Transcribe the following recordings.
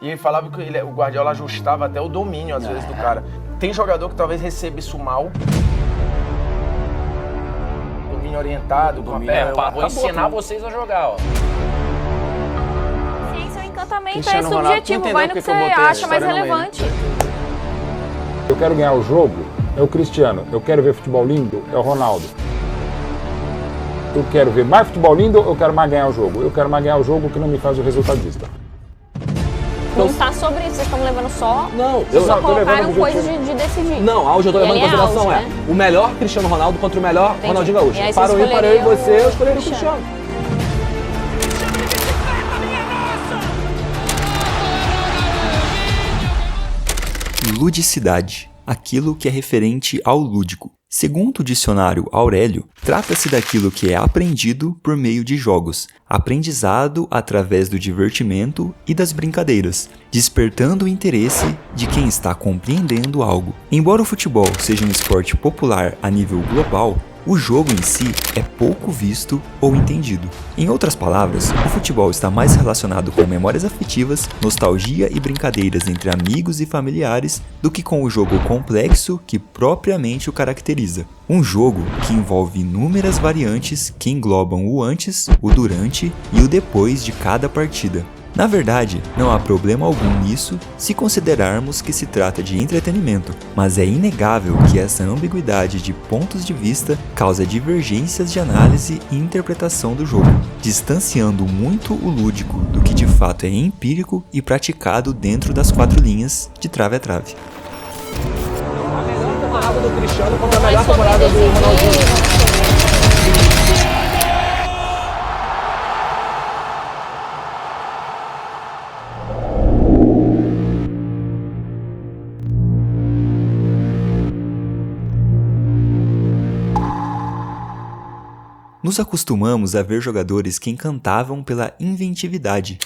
E ele falava que o Guardiola ajustava até o domínio, às vezes, do cara. Tem jogador que talvez receba isso mal. Domínio orientado, com a perna. Vou ensinar vocês a jogar, ó. Ciência é o encantamento, Cristiano é esse o Ronaldo, objetivo. tu Vai entendeu no que porque você eu botei acha essa mais história no meio, relevante. Eu quero ganhar o jogo, é o Cristiano. Eu quero ver futebol lindo, é o Ronaldo. Eu quero ver mais futebol lindo, eu quero mais ganhar o jogo. Eu quero mais ganhar o jogo que não me faz o resultadista. Não tá sobre isso, vocês estão levando só. Não, Vocês só tô levando colocaram o coisas objetivo. de decidir. Não, a hoje eu tô E levando em ali é consideração auge, é né? o melhor Cristiano Ronaldo contra o melhor Entendi. Ronaldinho Gaúcho. E aí Para vocês eu ir, para eu e escolheriam você, eu o escolheria o Cristiano. Cristiano. Ludicidade, aquilo que é referente ao lúdico. Segundo o dicionário Aurélio, trata-se daquilo que é aprendido por meio de jogos, aprendizado através do divertimento e das brincadeiras, despertando o interesse de quem está compreendendo algo. Embora o futebol seja um esporte popular a nível global, o jogo em si é pouco visto ou entendido. Em outras palavras, o futebol está mais relacionado com memórias afetivas, nostalgia e brincadeiras entre amigos e familiares do que com o jogo complexo que propriamente o caracteriza. Um jogo que envolve inúmeras variantes que englobam o antes, o durante e o depois de cada partida. Na verdade, não há problema algum nisso se considerarmos que se trata de entretenimento, mas é inegável que essa ambiguidade de pontos de vista causa divergências de análise e interpretação do jogo, distanciando muito o lúdico do que de fato é empírico e praticado dentro das quatro linhas de trave a trave. A melhor temporada do Cristiano contra a melhor temporada do Ronaldinho. Nos acostumamos a ver jogadores que encantavam pela inventividade,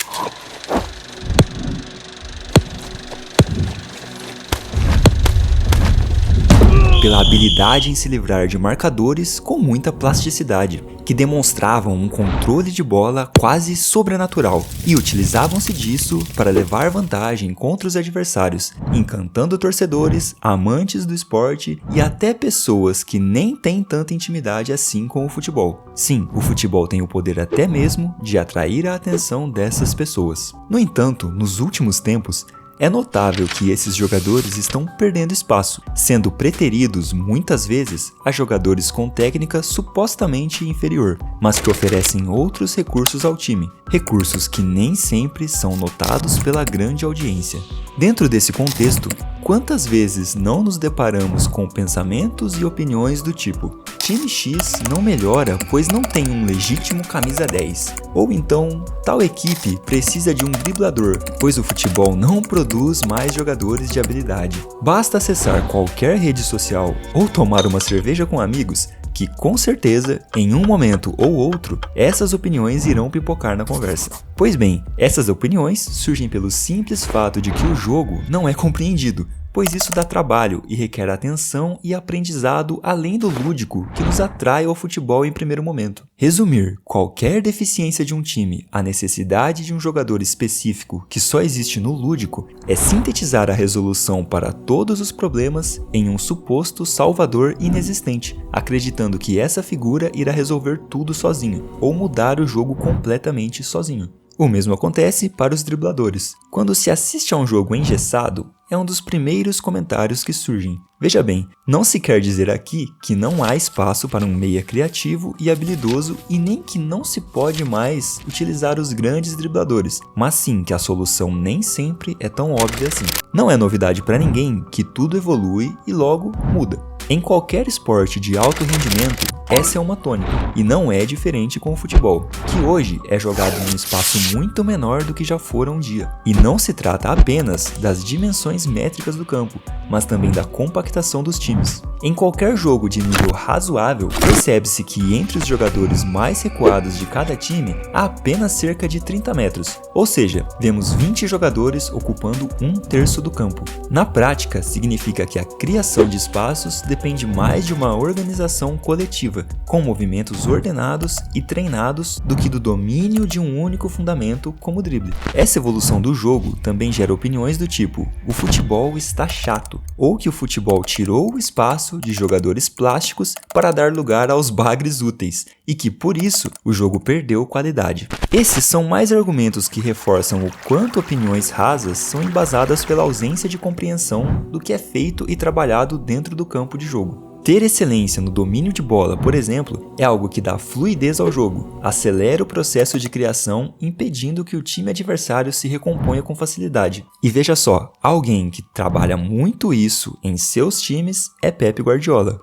pela habilidade em se livrar de marcadores com muita plasticidade, que demonstravam um controle de bola quase sobrenatural e utilizavam-se disso para levar vantagem contra os adversários, encantando torcedores, amantes do esporte e até pessoas que nem têm tanta intimidade assim com o futebol. Sim, o futebol tem o poder até mesmo de atrair a atenção dessas pessoas. No entanto, nos últimos tempos, é notável que esses jogadores estão perdendo espaço, sendo preteridos muitas vezes a jogadores com técnica supostamente inferior, mas que oferecem outros recursos ao time, recursos que nem sempre são notados pela grande audiência. Dentro desse contexto, quantas vezes não nos deparamos com pensamentos e opiniões do tipo: time X não melhora pois não tem um legítimo camisa 10, ou então tal equipe precisa de um driblador, pois o futebol não produz mais jogadores de habilidade. Basta acessar qualquer rede social ou tomar uma cerveja com amigos que com certeza, em um momento ou outro, essas opiniões irão pipocar na conversa. Pois bem, essas opiniões surgem pelo simples fato de que o jogo não é compreendido, pois isso dá trabalho e requer atenção e aprendizado além do lúdico que nos atrai ao futebol em primeiro momento. Resumir qualquer deficiência de um time à necessidade de um jogador específico que só existe no lúdico é sintetizar a resolução para todos os problemas em um suposto salvador inexistente, acreditando que essa figura irá resolver tudo sozinho ou mudar o jogo completamente sozinho. O mesmo acontece para os dribladores. Quando se assiste a um jogo engessado, é um dos primeiros comentários que surgem. Veja bem, não se quer dizer aqui que não há espaço para um meia criativo e habilidoso e nem que não se pode mais utilizar os grandes dribladores, mas sim que a solução nem sempre é tão óbvia assim. Não é novidade para ninguém que tudo evolui e logo muda. Em qualquer esporte de alto rendimento, essa é uma tônica, e não é diferente com o futebol, que hoje é jogado em um espaço muito menor do que já fora um dia. E não se trata apenas das dimensões métricas do campo, mas também da compactação dos times. Em qualquer jogo de nível razoável, percebe-se que entre os jogadores mais recuados de cada time há apenas cerca de 30 metros, ou seja, vemos 20 jogadores ocupando 1/3 do campo. Na prática, significa que a criação de espaços depende mais de uma organização coletiva, com movimentos ordenados e treinados, do que do domínio de um único fundamento como o drible. Essa evolução do jogo também gera opiniões do tipo: o futebol está chato, ou que o futebol tirou o espaço de jogadores plásticos para dar lugar aos bagres úteis, e que por isso o jogo perdeu qualidade. Esses são mais argumentos que reforçam o quanto opiniões rasas são embasadas pela ausência de compreensão do que é feito e trabalhado dentro do campo de jogo. Ter excelência no domínio de bola, por exemplo, é algo que dá fluidez ao jogo, acelera o processo de criação, impedindo que o time adversário se recomponha com facilidade. E veja só, alguém que trabalha muito isso em seus times é Pep Guardiola.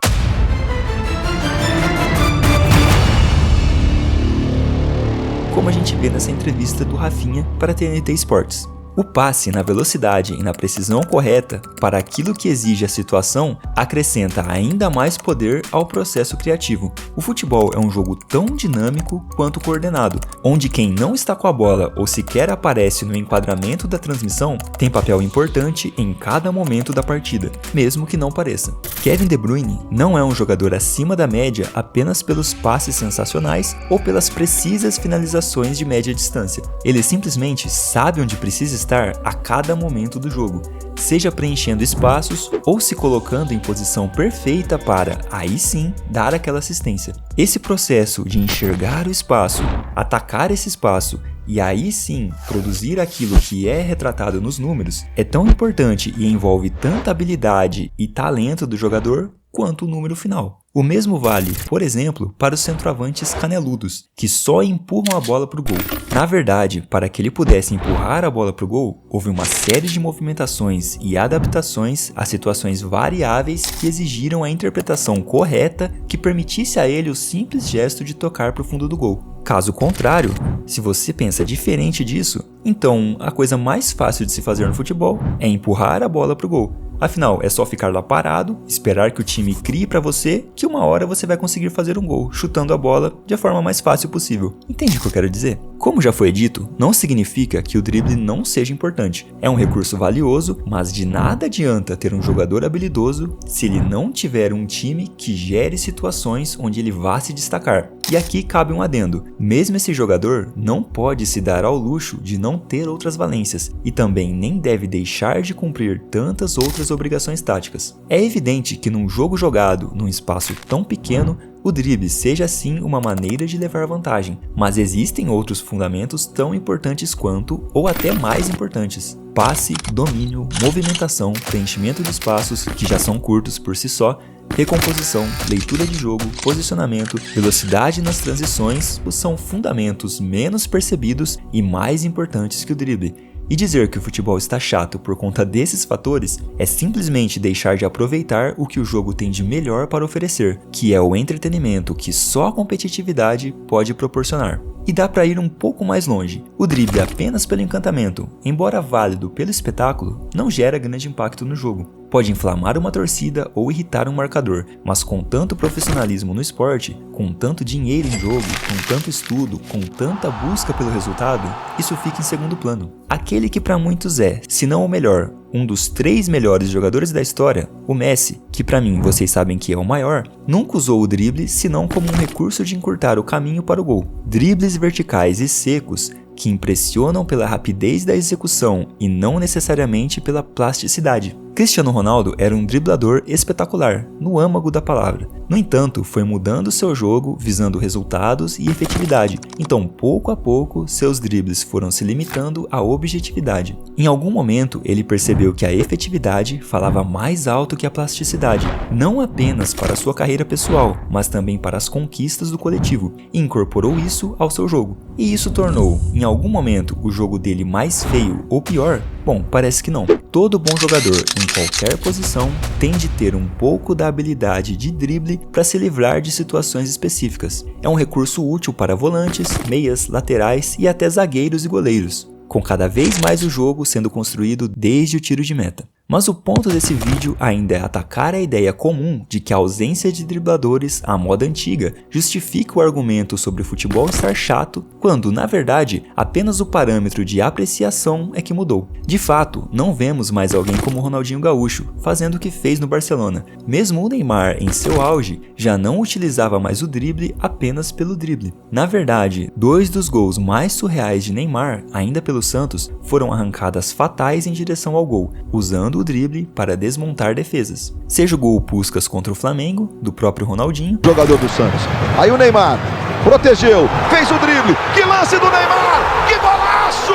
Como a gente vê nessa entrevista do Rafinha para a TNT Sports. O passe na velocidade e na precisão correta para aquilo que exige a situação acrescenta ainda mais poder ao processo criativo. O futebol é um jogo tão dinâmico quanto coordenado, onde quem não está com a bola ou sequer aparece no enquadramento da transmissão tem papel importante em cada momento da partida, mesmo que não pareça. Kevin De Bruyne não é um jogador acima da média apenas pelos passes sensacionais ou pelas precisas finalizações de média distância. Ele simplesmente sabe onde precisa estar a cada momento do jogo, seja preenchendo espaços ou se colocando em posição perfeita para, aí sim, dar aquela assistência. Esse processo de enxergar o espaço, atacar esse espaço e aí sim produzir aquilo que é retratado nos números é tão importante e envolve tanta habilidade e talento do jogador quanto o número final. O mesmo vale, por exemplo, para os centroavantes caneludos, que só empurram a bola para o gol. Na verdade, para que ele pudesse empurrar a bola para o gol, houve uma série de movimentações e adaptações a situações variáveis que exigiram a interpretação correta que permitisse a ele o simples gesto de tocar para o fundo do gol. Caso contrário, se você pensa diferente disso, então a coisa mais fácil de se fazer no futebol é empurrar a bola para o gol. Afinal, é só ficar lá parado, esperar que o time crie para você, que uma hora você vai conseguir fazer um gol, chutando a bola da forma mais fácil possível. Entende o que eu quero dizer? Como já foi dito, não significa que o drible não seja importante. É um recurso valioso, mas de nada adianta ter um jogador habilidoso se ele não tiver um time que gere situações onde ele vá se destacar. E aqui cabe um adendo: mesmo esse jogador não pode se dar ao luxo de não ter outras valências e também nem deve deixar de cumprir tantas outras obrigações táticas. É evidente que num jogo jogado num espaço tão pequeno, o drible seja sim uma maneira de levar vantagem, mas existem outros fundamentos tão importantes quanto, ou até mais importantes: passe, domínio, movimentação, preenchimento de espaços, que já são curtos por si só, recomposição, leitura de jogo, posicionamento, velocidade nas transições são fundamentos menos percebidos e mais importantes que o drible. E dizer que o futebol está chato por conta desses fatores é simplesmente deixar de aproveitar o que o jogo tem de melhor para oferecer, que é o entretenimento que só a competitividade pode proporcionar. E dá para ir um pouco mais longe. O drible apenas pelo encantamento, embora válido pelo espetáculo, não gera grande impacto no jogo. Pode inflamar uma torcida ou irritar um marcador, mas com tanto profissionalismo no esporte, com tanto dinheiro em jogo, com tanto estudo, com tanta busca pelo resultado, isso fica em segundo plano. Aquele que para muitos é, se não o melhor, um dos 3 melhores jogadores da história, o Messi, que para mim vocês sabem que é o maior, nunca usou o drible senão como um recurso de encurtar o caminho para o gol. Dribles verticais e secos que impressionam pela rapidez da execução e não necessariamente pela plasticidade. Cristiano Ronaldo era um driblador espetacular, no âmago da palavra. No entanto, foi mudando seu jogo visando resultados e efetividade, então pouco a pouco seus dribles foram se limitando à objetividade. Em algum momento ele percebeu que a efetividade falava mais alto que a plasticidade, não apenas para sua carreira pessoal, mas também para as conquistas do coletivo, e incorporou isso ao seu jogo. E isso tornou, em algum momento, o jogo dele mais feio ou pior? Bom, parece que não. Todo bom jogador, em qualquer posição, tem de ter um pouco da habilidade de drible para se livrar de situações específicas. É um recurso útil para volantes, meias, laterais e até zagueiros e goleiros, com cada vez mais o jogo sendo construído desde o tiro de meta. Mas o ponto desse vídeo ainda é atacar a ideia comum de que a ausência de dribladores à moda antiga justifica o argumento sobre o futebol estar chato, quando, na verdade, apenas o parâmetro de apreciação é que mudou. De fato, não vemos mais alguém como Ronaldinho Gaúcho, fazendo o que fez no Barcelona. Mesmo o Neymar, em seu auge, já não utilizava mais o drible apenas pelo drible. Na verdade, 2 dos gols mais surreais de Neymar, ainda pelo Santos, foram arrancadas fatais em direção ao gol, usando o drible para desmontar defesas. Seja o gol Puskás contra o Flamengo, do próprio Ronaldinho, jogador do Santos. Aí o Neymar protegeu, fez o drible, que lance do Neymar, que golaço!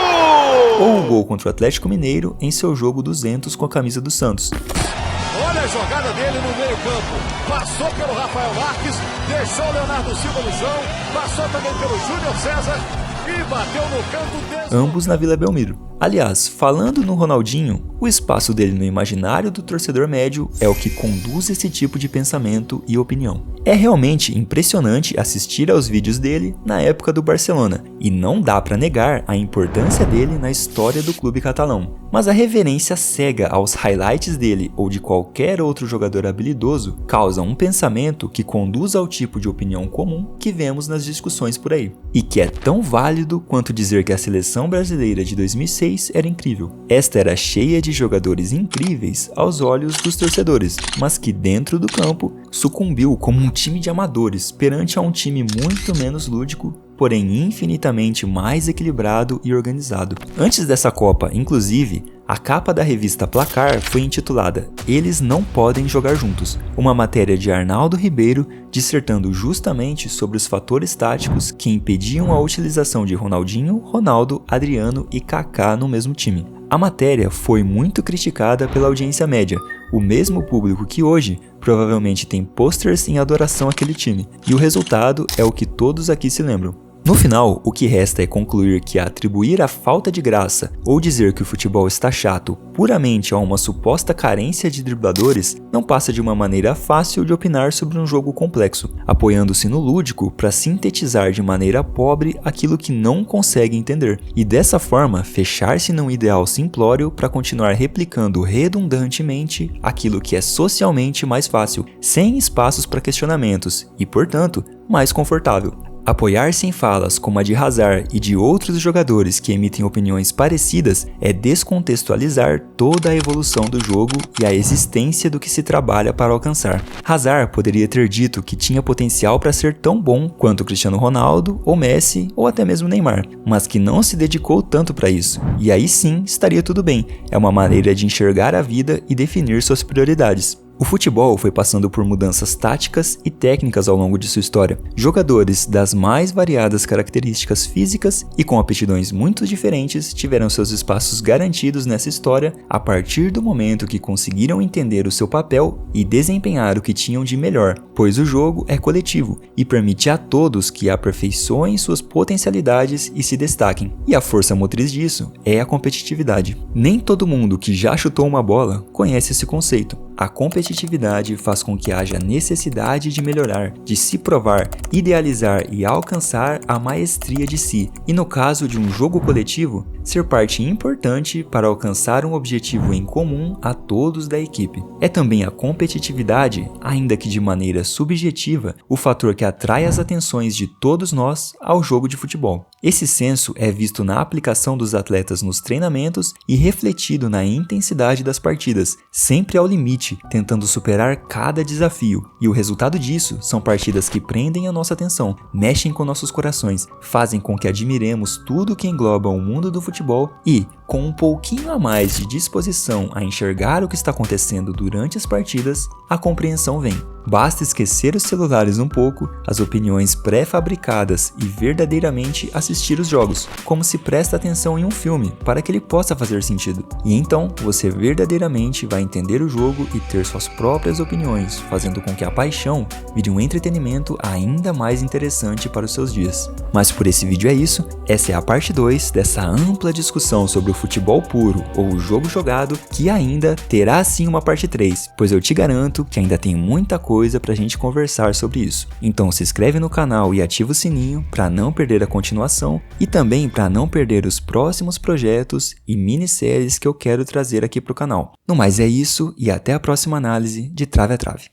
Ou o gol contra o Atlético Mineiro em seu jogo 200 com a camisa do Santos. Olha a jogada dele no meio campo, passou pelo Rafael Marques, deixou o Leonardo Silva no chão, passou também pelo Júnior César e bateu no canto ambos na Vila Belmiro. Aliás, falando no Ronaldinho, o espaço dele no imaginário do torcedor médio é o que conduz esse tipo de pensamento e opinião. É realmente impressionante assistir aos vídeos dele na época do Barcelona, e não dá pra negar a importância dele na história do clube catalão. Mas a reverência cega aos highlights dele ou de qualquer outro jogador habilidoso causa um pensamento que conduz ao tipo de opinião comum que vemos nas discussões por aí, e que é tão válido quanto dizer que a seleção brasileira de 2006 era incrível. Esta era cheia de jogadores incríveis aos olhos dos torcedores, mas que dentro do campo sucumbiu como um time de amadores perante a um time muito menos lúdico, porém infinitamente mais equilibrado e organizado. Antes dessa Copa, inclusive, a capa da revista Placar foi intitulada "Eles não podem jogar juntos", uma matéria de Arnaldo Ribeiro dissertando justamente sobre os fatores táticos que impediam a utilização de Ronaldinho, Ronaldo, Adriano e Kaká no mesmo time. A matéria foi muito criticada pela audiência média, o mesmo público que hoje provavelmente tem posters em adoração àquele time, e o resultado é o que todos aqui se lembram. No final, o que resta é concluir que atribuir a falta de graça ou dizer que o futebol está chato puramente a uma suposta carência de dribladores não passa de uma maneira fácil de opinar sobre um jogo complexo, apoiando-se no lúdico para sintetizar de maneira pobre aquilo que não consegue entender, e dessa forma fechar-se num ideal simplório para continuar replicando redundantemente aquilo que é socialmente mais fácil, sem espaços para questionamentos e, portanto, mais confortável. Apoiar-se em falas como a de Hazard e de outros jogadores que emitem opiniões parecidas é descontextualizar toda a evolução do jogo e a existência do que se trabalha para alcançar. Hazard poderia ter dito que tinha potencial para ser tão bom quanto Cristiano Ronaldo, ou Messi, ou até mesmo Neymar, mas que não se dedicou tanto para isso. E aí sim estaria tudo bem, é uma maneira de enxergar a vida e definir suas prioridades. O futebol foi passando por mudanças táticas e técnicas ao longo de sua história. Jogadores das mais variadas características físicas e com aptidões muito diferentes tiveram seus espaços garantidos nessa história a partir do momento que conseguiram entender o seu papel e desempenhar o que tinham de melhor, pois o jogo é coletivo e permite a todos que aperfeiçoem suas potencialidades e se destaquem. E a força motriz disso é a competitividade. Nem todo mundo que já chutou uma bola conhece esse conceito. A competitividade faz com que haja necessidade de melhorar, de se provar, idealizar e alcançar a maestria de si, e no caso de um jogo coletivo, ser parte importante para alcançar um objetivo em comum a todos da equipe. É também a competitividade, ainda que de maneira subjetiva, o fator que atrai as atenções de todos nós ao jogo de futebol. Esse senso é visto na aplicação dos atletas nos treinamentos e refletido na intensidade das partidas, sempre ao limite, tentando superar cada desafio. E o resultado disso são partidas que prendem a nossa atenção, mexem com nossos corações, fazem com que admiremos tudo que engloba o mundo do futebol e, com um pouquinho a mais de disposição a enxergar o que está acontecendo durante as partidas, a compreensão vem. Basta esquecer os celulares um pouco, as opiniões pré-fabricadas e verdadeiramente assistir os jogos, como se presta atenção em um filme, para que ele possa fazer sentido. E então, você verdadeiramente vai entender o jogo e ter suas próprias opiniões, fazendo com que a paixão vire um entretenimento ainda mais interessante para os seus dias. Mas por esse vídeo é isso, essa é a parte 2 dessa ampla discussão sobre o futebol puro ou o jogo jogado, que ainda terá sim uma parte 3, pois eu te garanto que ainda tem muita coisa coisa pra gente conversar sobre isso. Então se inscreve no canal e ativa o sininho para não perder a continuação e também para não perder os próximos projetos e minisséries que eu quero trazer aqui pro canal. No mais é isso e até a próxima análise de Trave a Trave.